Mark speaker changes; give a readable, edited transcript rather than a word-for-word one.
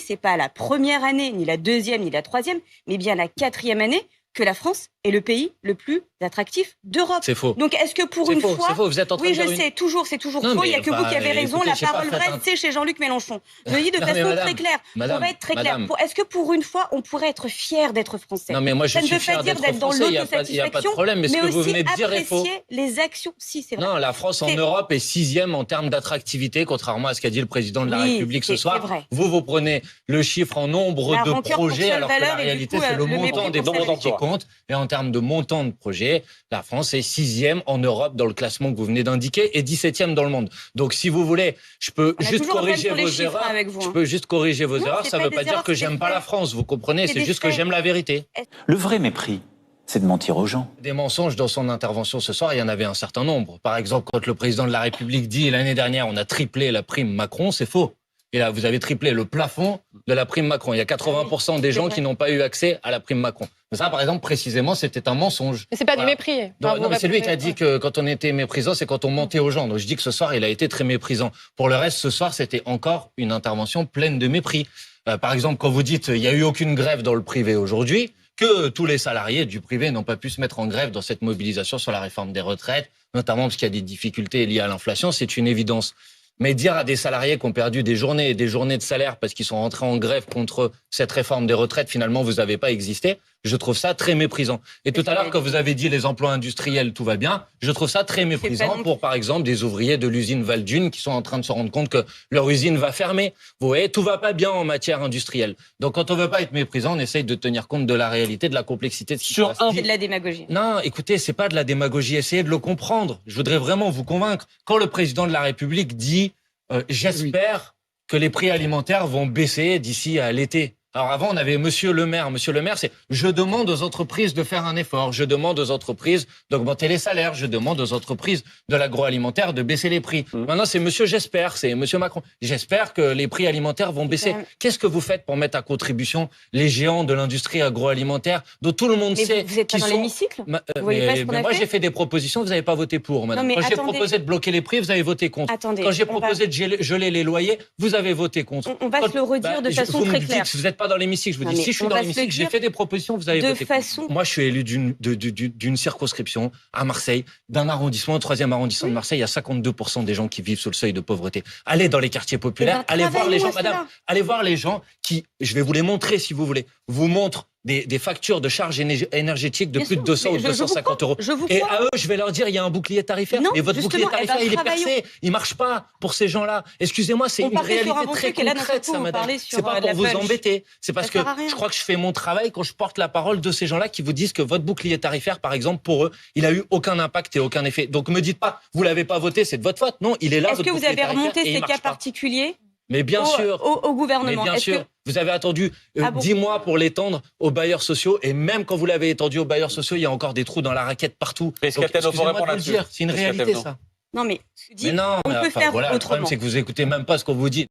Speaker 1: c'est pas la première année, ni la deuxième, ni la troisième, mais bien la quatrième année que la France est le pays le plus attractif d'Europe.
Speaker 2: C'est faux.
Speaker 1: Donc est-ce que pour une fois...
Speaker 2: C'est faux, vous êtes en train de dire
Speaker 1: je sais, c'est toujours faux. Il n'y a que vous qui avez raison. La parole vraie, c'est chez Jean-Luc Mélenchon. Je le dis de façon très claire. Pour être très clair. Est-ce que pour une fois, on pourrait être fier d'être français?
Speaker 2: Non, mais moi, je suis fier d'être français. Il n'y a pas de problème. Mais ce que vous venez de dire est faux.
Speaker 1: Les actions, si, c'est vrai.
Speaker 2: Non, la France en Europe est 6e en termes d'attractivité, contrairement à ce qu'a dit le président de la République ce soir. Vous prenez le chiffre en nombre de projets, alors que la réalité, c'est le montant des projets qui compte. Et en termes de montant de projets, la France est 6e en Europe dans le classement que vous venez d'indiquer et 17e dans le monde. Donc, si vous voulez, je peux juste corriger vos erreurs. Je peux juste corriger vos erreurs. Ça ne veut pas dire que j'aime pas la France. Vous comprenez? C'est juste que j'aime la vérité.
Speaker 3: Le vrai mépris, c'est de mentir aux gens.
Speaker 2: Des mensonges dans son intervention ce soir, il y en avait un certain nombre. Par exemple, quand le président de la République dit l'année dernière, on a triplé la prime Macron, c'est faux. Et là, vous avez triplé le plafond de la prime Macron. Il y a 80% des gens qui n'ont pas eu accès à la prime Macron. Mais ça, par exemple, précisément, c'était un mensonge.
Speaker 4: Mais c'est pas du mépris.
Speaker 2: Non, mais c'est lui qui a dit que quand on était méprisant, c'est quand on mentait aux gens. Donc je dis que ce soir, il a été très méprisant. Pour le reste, ce soir, c'était encore une intervention pleine de mépris. Par exemple, quand vous dites il n'y a eu aucune grève dans le privé aujourd'hui, que tous les salariés du privé n'ont pas pu se mettre en grève dans cette mobilisation sur la réforme des retraites, notamment parce qu'il y a des difficultés liées à l'inflation, c'est une évidence. Mais dire à des salariés qui ont perdu des journées et des journées de salaire parce qu'ils sont rentrés en grève contre cette réforme des retraites, finalement, vous n'avez pas existé, je trouve ça très méprisant. Et tout à l'heure, quand vous avez dit les emplois industriels, tout va bien, je trouve ça très méprisant pour, par exemple, des ouvriers de l'usine Valdune qui sont en train de se rendre compte que leur usine va fermer. Vous voyez, tout va pas bien en matière industrielle. Donc, quand on veut pas être méprisant, on essaye de tenir compte de la réalité, de la complexité de ce qui se passe.
Speaker 1: C'est de la démagogie.
Speaker 2: Non, écoutez, c'est pas de la démagogie. Essayez de le comprendre. Je voudrais vraiment vous convaincre. Quand le président de la République dit j'espère que les prix alimentaires vont baisser d'ici à l'été. Alors avant, on avait Monsieur le maire. Monsieur le maire, c'est je demande aux entreprises de faire un effort. Je demande aux entreprises d'augmenter les salaires. Je demande aux entreprises de l'agroalimentaire de baisser les prix. Maintenant, c'est Monsieur j'espère, c'est Monsieur Macron. J'espère que les prix alimentaires vont baisser. Qu'est-ce que vous faites pour mettre à contribution les géants de l'industrie agroalimentaire dont tout le monde sait
Speaker 1: vous êtes pas dans l'hémicycle.
Speaker 2: Mais moi, j'ai fait des propositions, vous n'avez pas voté pour, madame. Quand j'ai proposé de bloquer les prix, vous avez voté contre. Quand j'ai proposé de geler les loyers, vous avez voté contre.
Speaker 1: On va se le redire de façon très claire.
Speaker 2: Vous n'êtes pas dans l'hémicycle. Je vous dis, si je suis dans l'hémicycle, j'ai fait des propositions, vous avez voté contre. Moi, je suis élu d'une circonscription à Marseille, d'un arrondissement, 3e arrondissement de Marseille. Il y a 52% des gens qui vivent sous le seuil de pauvreté. Allez dans les quartiers populaires, allez voir les gens, madame. Allez voir les gens qui, je vais vous les montrer si vous voulez, vous montrent des factures de charges énergétiques de plus de 200 ou 250 euros. Et à eux, je vais leur dire, il y a un bouclier tarifaire. Mais votre bouclier tarifaire, il est percé. Il marche pas pour ces gens-là. Excusez-moi, c'est une réalité très concrète, ça, madame. C'est pas pour vous embêter. C'est parce que je crois que je fais mon travail quand je porte la parole de ces gens-là qui vous disent que votre bouclier tarifaire, par exemple, pour eux, il a eu aucun impact et aucun effet. Donc, me dites pas, vous l'avez pas voté, c'est de votre faute. Non, il est là.
Speaker 1: Est-ce que vous avez remonté ces cas particuliers?
Speaker 2: Mais bien sûr.
Speaker 1: Au gouvernement.
Speaker 2: Mais bien sûr. Vous avez attendu 10 mois pour l'étendre aux bailleurs sociaux. Et même quand vous l'avez étendu aux bailleurs sociaux, il y a encore des trous dans la raquette partout. Excusez-moi de le dire. C'est une réalité, ça.
Speaker 1: Non, mais
Speaker 2: on peut faire autrement. Le problème, c'est que vous écoutez même pas ce qu'on vous dit.